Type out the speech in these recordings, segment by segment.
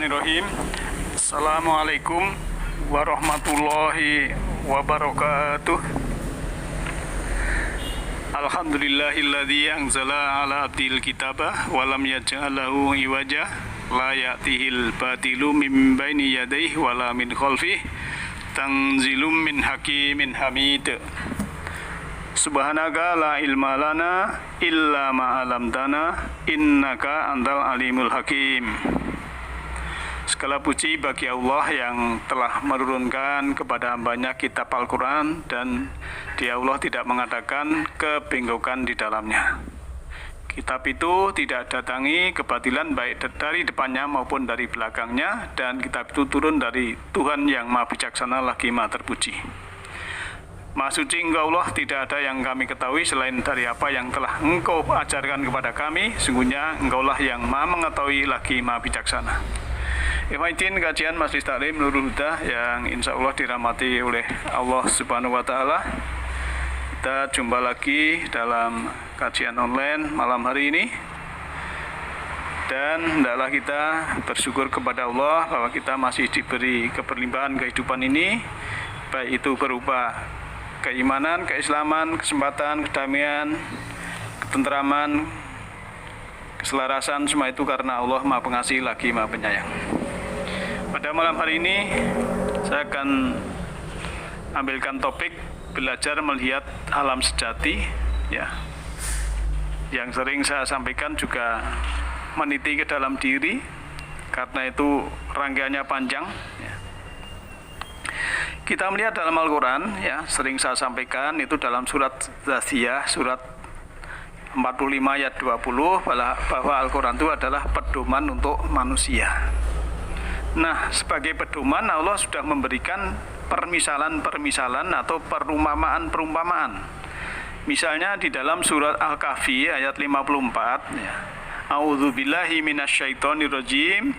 Bismillahirrahmanirrahim. Assalamualaikum warahmatullahi wabarakatuh. Alhamdulillahilladzi anzala ala abdil kitabah wa lam yaj'al lahu iwaja la ya'tihil batilu min baini yadayhi wa la min khalfihi tanzilum min hakimin hamid. Subhanaka la ilma lana illa ma 'allamtana innaka antal alimul hakim. Segala puji bagi Allah yang telah menurunkan kepada hambanya kitab Al-Quran dan Dia Allah tidak mengadakan kebengkokan di dalamnya. Kitab itu tidak datangi kebatilan baik dari depannya maupun dari belakangnya, dan kitab itu turun dari Tuhan yang Maha Bijaksana lagi Maha Terpuji. Maha suci Engkau Allah, tidak ada yang kami ketahui selain dari apa yang telah Engkau ajarkan kepada kami. Sungguhnya Engkau lah yang Maha mengetahui lagi Maha Bijaksana. Ikhwatin, kajian Majelis Taklim Nurul Huda yang insya Allah dirahmati oleh Allah Subhanahu wa Ta'ala. Kita jumpa lagi dalam kajian online malam hari ini, dan hendaklah kita bersyukur kepada Allah bahwa kita masih diberi keberlimpahan kehidupan ini, baik itu berupa keimanan, keislaman, kesempatan, kedamaian, ketentraman, keselarasan, semua itu karena Allah Maha Pengasih lagi Maha Penyayang. Pada malam hari ini saya akan ambilkan topik belajar melihat alam sejati, ya, yang sering saya sampaikan juga meniti ke dalam diri, karena itu rangkaiannya panjang, ya. Kita melihat dalam Al-Quran, ya, sering saya sampaikan itu dalam surat Dzariyah, surat 45 ayat 20, bahwa Al-Quran itu adalah pedoman untuk manusia. Nah, sebagai pedoman Allah sudah memberikan permisalan-permisalan atau perumpamaan-perumpamaan. Misalnya di dalam surat Al-Kahfi ayat 54, ya. A'udzubillahi minasyaitonirrajim.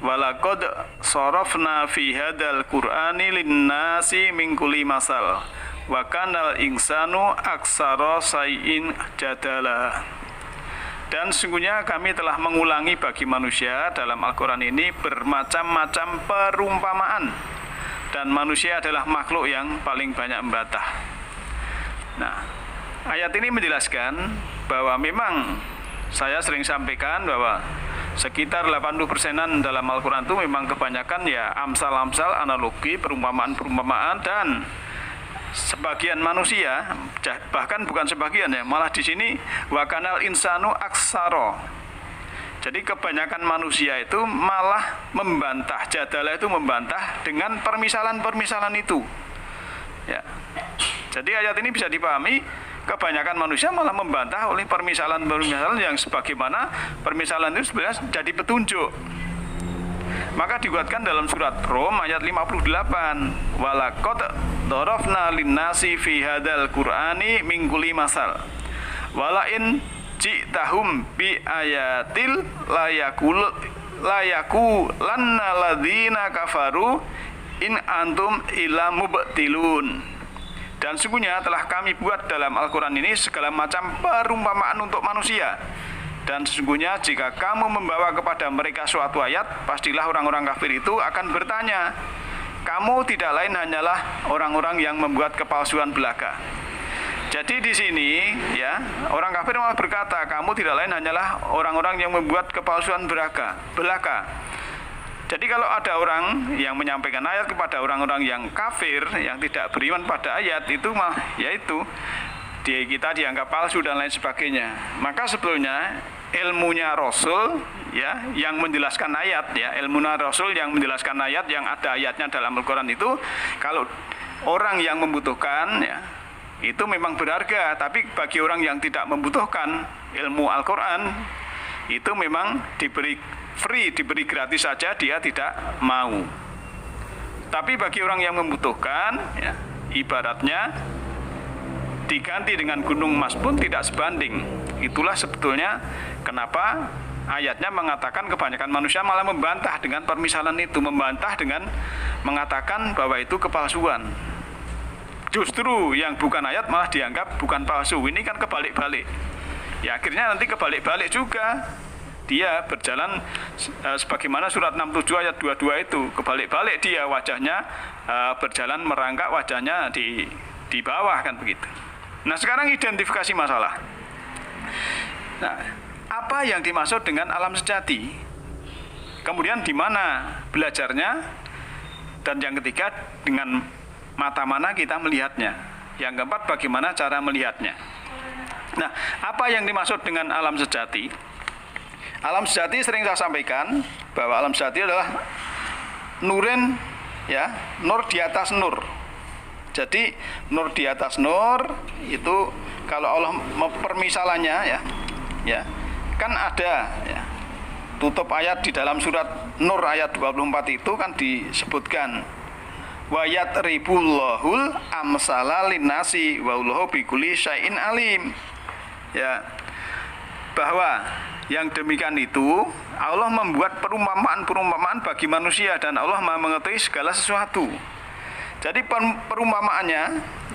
Walaqad sharafna fi hadzal qur'ani lin-nasi min kulli masal wa kanal insanu aksara syai'in jadala. Dan sesungguhnya kami telah mengulangi bagi manusia dalam Al-Quran ini bermacam-macam perumpamaan, dan manusia adalah makhluk yang paling banyak membantah. Nah, ayat ini menjelaskan bahwa memang saya sering sampaikan bahwa sekitar 80%-an dalam Al-Quran itu memang kebanyakan ya amsal-amsal, analogi, perumpamaan-perumpamaan, dan sebagian manusia, bahkan bukan sebagian ya, malah di sini wakanal insanu aksaro. Jadi kebanyakan manusia itu malah membantah, jadalah itu membantah dengan permisalan-permisalan itu. Ya. Jadi ayat ini bisa dipahami, kebanyakan manusia malah membantah oleh permisalan-permisalan yang sebagaimana permisalan itu sebenarnya jadi petunjuk. Maka dikuatkan dalam surat Rum ayat 58, walaqad darafna linnasi fi hadzal qur'ani min kulli masal walain ji'tahum bi ayatil layaku lanna ladzina kafaru in antum illa mubtilun. Dan sungguhnya telah kami buat dalam Al-Quran ini segala macam perumpamaan untuk manusia. Dan sesungguhnya jika kamu membawa kepada mereka suatu ayat, pastilah orang-orang kafir itu akan bertanya, kamu tidak lain hanyalah orang-orang yang membuat kepalsuan belaka. Jadi di sini, ya, orang kafir malah berkata, kamu tidak lain hanyalah orang-orang yang membuat kepalsuan belaka. Jadi kalau ada orang yang menyampaikan ayat kepada orang-orang yang kafir, yang tidak beriman pada ayat, itu malah yaitu kita dianggap palsu dan lain sebagainya. Maka sebetulnya ilmunya Rasul, ya, yang menjelaskan ayat, ya, ilmunya Rasul yang menjelaskan ayat, yang ada ayatnya dalam Al-Quran itu, kalau orang yang membutuhkan, ya, itu memang berharga. Tapi bagi orang yang tidak membutuhkan ilmu Al-Quran, itu memang diberi free, diberi gratis saja, dia tidak mau. Tapi bagi orang yang membutuhkan, ya, ibaratnya diganti dengan gunung emas pun tidak sebanding. Itulah sebetulnya kenapa ayatnya mengatakan kebanyakan manusia malah membantah dengan permisalan itu, membantah dengan mengatakan bahwa itu kepalsuan. Justru yang bukan ayat malah dianggap bukan palsu. Ini kan kebalik-balik. Ya akhirnya nanti kebalik-balik juga. dia berjalan sebagaimana surat 67 ayat 22 itu, kebalik-balik dia wajahnya berjalan merangkak, wajahnya di bawah kan begitu. Nah, sekarang identifikasi masalah. Nah, apa yang dimaksud dengan alam sejati? Kemudian di mana belajarnya? Dan yang ketiga, dengan mata mana kita melihatnya? Yang keempat, bagaimana cara melihatnya? Nah, apa yang dimaksud dengan alam sejati? Alam sejati sering saya sampaikan bahwa alam sejati adalah nurin, ya, nur di atas nur. Jadi nur di atas nur itu kalau Allah permisalannya, ya, kan ada, ya, tutup ayat di dalam surat Nur ayat 24 itu kan disebutkan wayat ribullahul amsala linnasi wallahu bikulli syai'in alim. Ya, bahwa yang demikian itu Allah membuat perumpamaan bagi manusia dan Allah Maha mengetahui segala sesuatu. Jadi perumpamaannya,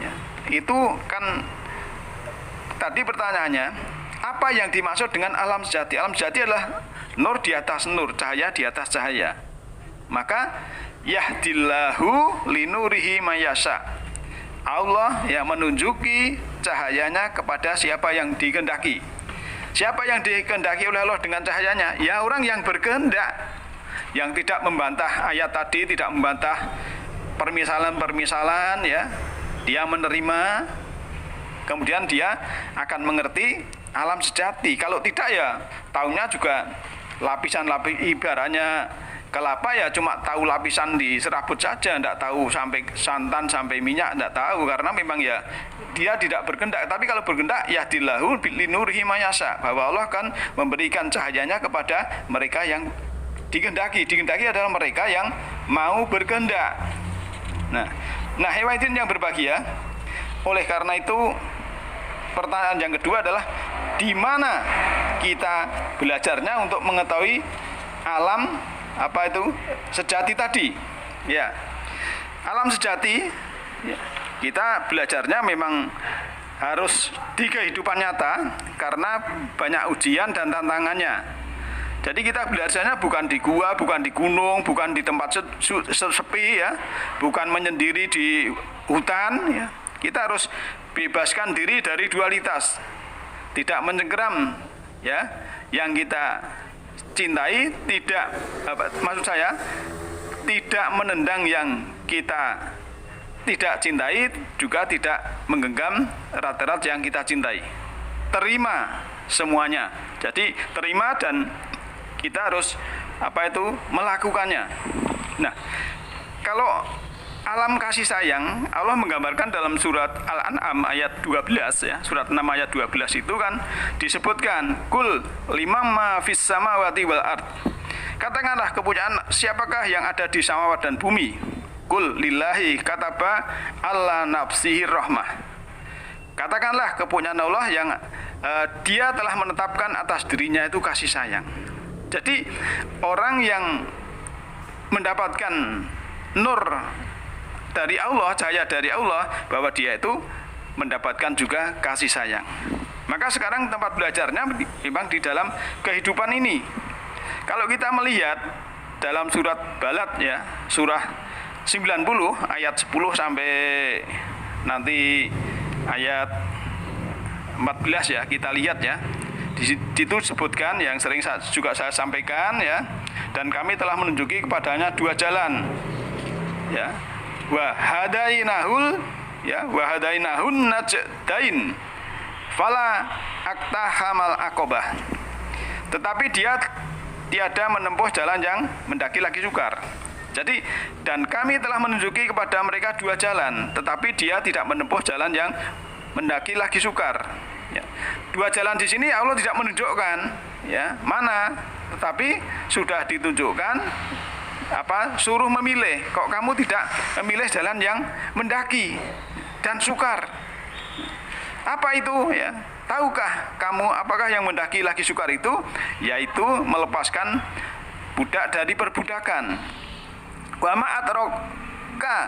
ya, itu kan tadi pertanyaannya, apa yang dimaksud dengan alam sejati? Alam sejati adalah nur di atas nur, cahaya di atas cahaya. Maka yahdillahu linurihi mayasa. Allah yang menunjuki cahayanya kepada siapa yang dikehendaki. Siapa yang dikehendaki oleh Allah dengan cahayanya? Ya, orang yang berkehendak, yang tidak membantah ayat tadi, tidak membantah permisalan-permisalan, ya. Dia menerima, kemudian dia akan mengerti alam sejati. Kalau tidak, ya tahunya juga lapisan-lapis, ibaratnya kelapa ya cuma tahu lapisan di serabut saja, tidak tahu sampai santan, sampai minyak, tidak tahu, karena memang ya dia tidak berkehendak. Tapi kalau berkehendak, yahdillahu linurihi mayasa, bahwa Allah kan memberikan cahayanya kepada mereka yang dikehendaki. Dikehendaki adalah mereka yang mau berkehendak. Nah, hadirin yang berbahagia, oleh karena itu pertanyaan yang kedua adalah di mana kita belajarnya untuk mengetahui alam apa itu sejati tadi, ya. Alam sejati, ya, kita belajarnya memang harus di kehidupan nyata karena banyak ujian dan tantangannya. Jadi kita belajarnya bukan di gua, bukan di gunung, bukan di tempat sepi, ya, bukan menyendiri di hutan, ya. Kita harus bebaskan diri dari dualitas, tidak mencengkeram, ya, yang kita cintai, tidak menendang yang kita tidak cintai, juga tidak menggenggam erat-erat yang kita cintai. Terima semuanya. Jadi terima dan kita harus melakukannya. Nah, kalau alam kasih sayang, Allah menggambarkan dalam surat Al-An'am ayat 12, ya, surat 6 ayat 12 itu kan disebutkan kul limamma fis samawati wal ard. Katakanlah kepunyaan siapakah yang ada di samawat dan bumi. Kul lillahi kataba alla nafsihi rahmah. Katakanlah kepunyaan Allah yang dia telah menetapkan atas dirinya itu kasih sayang. Jadi orang yang mendapatkan nur dari Allah, cahaya dari Allah, bahwa dia itu mendapatkan juga kasih sayang. Maka sekarang tempat belajarnya memang di dalam kehidupan ini. Kalau kita melihat dalam surat Balad, ya, surah 90 ayat 10 sampai nanti ayat 14, ya, kita lihat, ya. Di situ disebutkan yang sering juga saya sampaikan, ya, dan kami telah menunjuki kepadanya dua jalan, ya. Wahadainahun najdain fala aktahamal akobah. Tetapi dia tiada menempuh jalan yang mendaki lagi sukar. Jadi, dan kami telah menunjuki kepada mereka dua jalan, tetapi dia tidak menempuh jalan yang mendaki lagi sukar, ya. Dua jalan di sini Allah tidak menunjukkan, ya, mana, tetapi sudah ditunjukkan, suruh memilih. Kok kamu tidak memilih jalan yang mendaki dan sukar? Apa itu, ya? Tahukah kamu apakah yang mendaki lagi sukar itu? Yaitu melepaskan budak dari perbudakan. Wa ma'atroka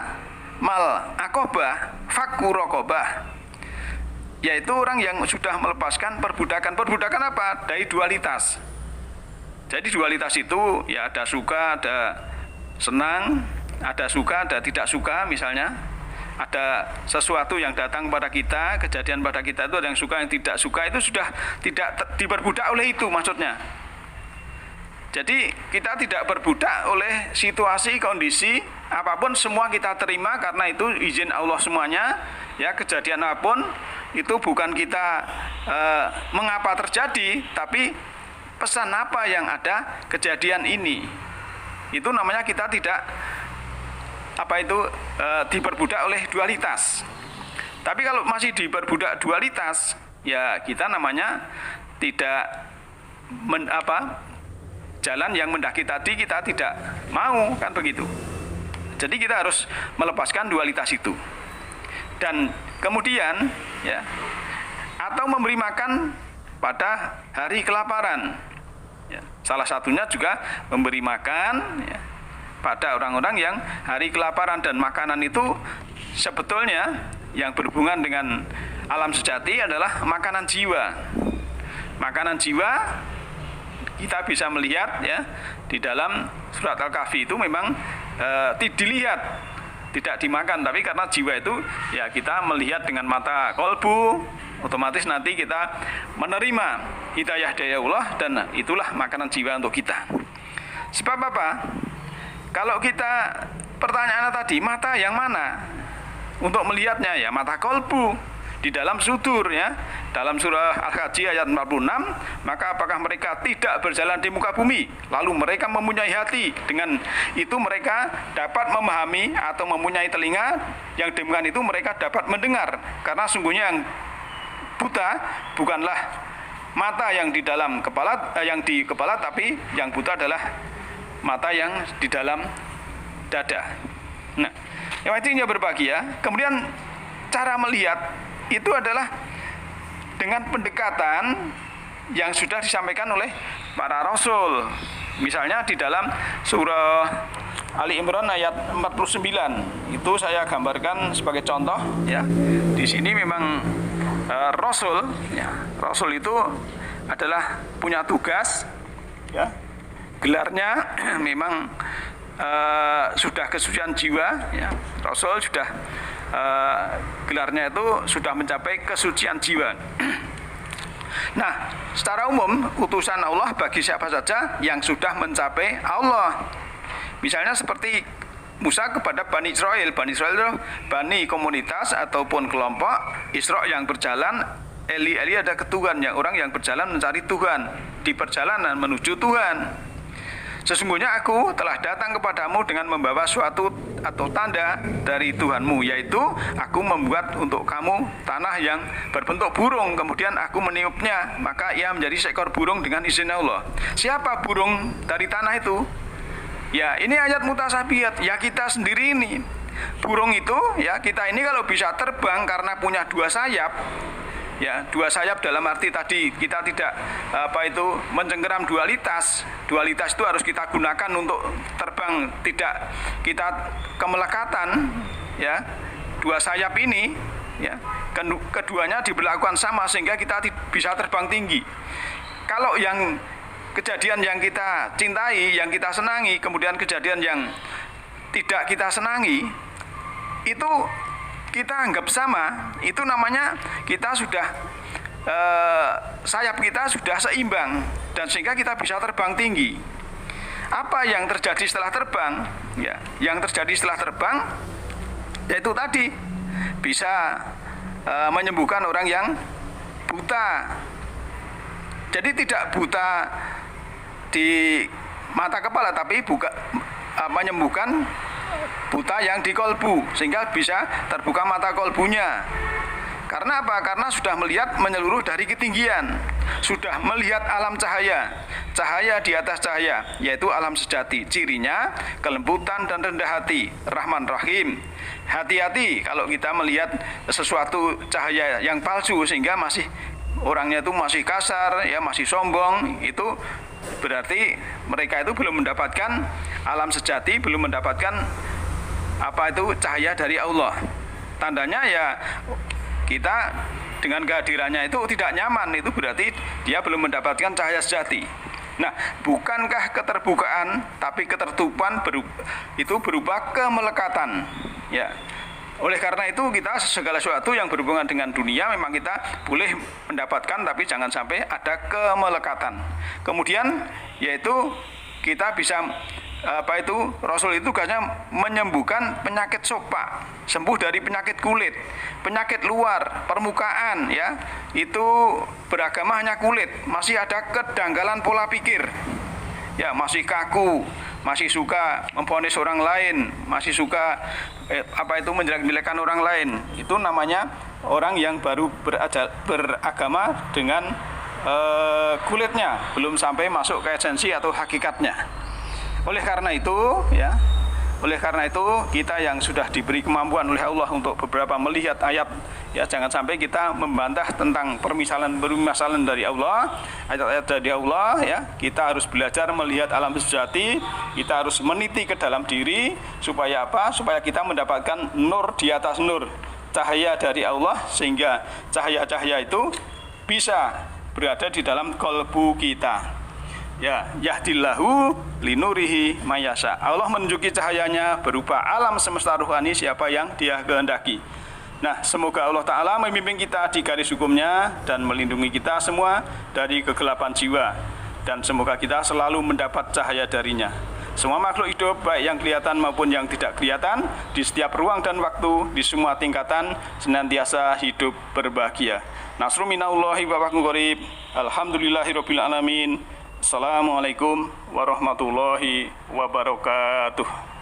mal akobah fakku rokobah. Yaitu orang yang sudah melepaskan perbudakan. Perbudakan apa? Dari dualitas. Jadi dualitas itu ya ada suka, ada senang, ada suka, ada tidak suka misalnya. Ada sesuatu yang datang pada kita, kejadian pada kita itu ada yang suka, yang tidak suka, itu sudah tidak diperbudak oleh itu maksudnya. Jadi kita tidak berbudak oleh situasi, kondisi apapun, semua kita terima karena itu izin Allah semuanya. Ya, kejadian apapun itu bukan kita mengapa terjadi, tapi pesan apa yang ada kejadian ini. Itu namanya kita tidak diperbudak oleh dualitas. Tapi kalau masih diperbudak dualitas, ya kita namanya tidak jalan yang mendaki tadi kita tidak mau, kan begitu. Jadi kita harus melepaskan dualitas itu. Dan kemudian ya, atau memberi makan pada hari kelaparan. Ya, salah satunya juga memberi makan ya, pada orang-orang yang hari kelaparan. Dan makanan itu sebetulnya yang berhubungan dengan alam sejati adalah makanan jiwa. Makanan jiwa kita bisa melihat ya di dalam surat Al-Kahfi itu memang dilihat, tidak dimakan, tapi karena jiwa itu ya kita melihat dengan mata kolbu, otomatis nanti kita menerima hidayah dari Allah, dan itulah makanan jiwa untuk kita. Sebab apa? Kalau kita pertanyaannya tadi, mata yang mana untuk melihatnya? Ya mata kolbu, di dalam sudur ya. Dalam surah Al-Hajj ayat 46, maka apakah mereka tidak berjalan di muka bumi, lalu mereka mempunyai hati, dengan itu mereka dapat memahami, atau mempunyai telinga, yang demikian itu mereka dapat mendengar. Karena sungguhnya yang buta bukanlah mata yang di dalam kepala, yang di kepala, tapi yang buta adalah mata yang di dalam dada. Nah, yang intinya berbagi ya. Kemudian cara melihat itu adalah dengan pendekatan yang sudah disampaikan oleh para rasul. Misalnya di dalam surah Ali Imran ayat 49, itu saya gambarkan sebagai contoh ya. Di sini memang rasul ya. Rasul itu adalah punya tugas ya. Gelarnya memang sudah kesucian jiwa ya. Rasul sudah gelarnya itu sudah mencapai kesucian jiwa. Nah, secara umum utusan Allah bagi siapa saja yang sudah mencapai Allah. Misalnya seperti Musa kepada Bani Israel. Bani Israel itu Bani komunitas ataupun kelompok, Isra yang berjalan, Eli ada ketuhan, yang orang yang berjalan mencari Tuhan, di perjalanan menuju Tuhan. Sesungguhnya aku telah datang kepadamu dengan membawa suatu atau tanda dari Tuhanmu, yaitu aku membuat untuk kamu tanah yang berbentuk burung, kemudian aku meniupnya, maka ia menjadi seekor burung dengan izin Allah. Siapa burung dari tanah itu? Ya, ini ayat mutasabihat, ya kita sendiri ini. Burung itu, ya kita ini kalau bisa terbang karena punya dua sayap. Ya, dua sayap dalam arti tadi kita tidak mencengkeram dualitas. Dualitas itu harus kita gunakan untuk terbang, tidak kita kemelekatan ya. Dua sayap ini ya, keduanya diberlakukan sama sehingga kita bisa terbang tinggi. Kalau yang kejadian yang kita cintai, yang kita senangi, kemudian kejadian yang tidak kita senangi, itu kita anggap sama, itu namanya kita sudah sayap kita sudah seimbang, dan sehingga kita bisa terbang tinggi. Apa yang terjadi setelah terbang? Ya, yang terjadi setelah terbang yaitu tadi bisa menyembuhkan orang yang buta. Jadi tidak buta di mata kepala, tapi menyembuhkan buta yang di kolbu, sehingga bisa terbuka mata kolbunya. Karena apa? Karena sudah melihat menyeluruh dari ketinggian, sudah melihat alam cahaya, cahaya di atas cahaya, yaitu alam sejati. Cirinya kelembutan dan rendah hati, Rahman Rahim. Hati-hati kalau kita melihat sesuatu cahaya yang palsu, sehingga masih orangnya itu masih kasar, ya masih sombong, itu berarti mereka itu belum mendapatkan alam sejati, belum mendapatkan cahaya dari Allah. Tandanya ya kita dengan kehadirannya itu tidak nyaman, itu berarti dia belum mendapatkan cahaya sejati. Nah, bukankah keterbukaan tapi ketertutupan itu berupa kemelekatan, ya. Oleh karena itu kita segala sesuatu yang berhubungan dengan dunia memang kita boleh mendapatkan, tapi jangan sampai ada kemelekatan. Kemudian yaitu kita bisa Rasul itu tugasnya menyembuhkan penyakit sopak, sembuh dari penyakit kulit, penyakit luar permukaan, ya. Itu beragama hanya kulit, masih ada kedanggalan pola pikir. Ya, masih kaku, masih suka memvonis orang lain, masih suka menjelek-jelekan orang lain. Itu namanya orang yang baru beragama dengan kulitnya, belum sampai masuk ke esensi atau hakikatnya. Oleh karena itu kita yang sudah diberi kemampuan oleh Allah untuk beberapa melihat ayat, ya, jangan sampai kita membantah tentang permasalahan dari Allah, ayat-ayat dari Allah, ya. Kita harus belajar melihat alam sejati, kita harus meniti ke dalam diri supaya apa? Supaya kita mendapatkan nur di atas nur, cahaya dari Allah, sehingga cahaya-cahaya itu bisa berada di dalam kalbu kita. Ya, yahdillahu linurihi mayasa. Allah menunjuki cahayanya berupa alam semesta rohani siapa yang Dia kehendaki. Nah, semoga Allah Ta'ala memimpin kita di garis hukumnya dan melindungi kita semua dari kegelapan jiwa. Dan semoga kita selalu mendapat cahaya darinya. Semua makhluk hidup, baik yang kelihatan maupun yang tidak kelihatan, di setiap ruang dan waktu, di semua tingkatan, senantiasa hidup berbahagia. Nasrun minallahi wa fathun qarib. Alhamdulillahirabbil alamin. Assalamualaikum warahmatullahi wabarakatuh.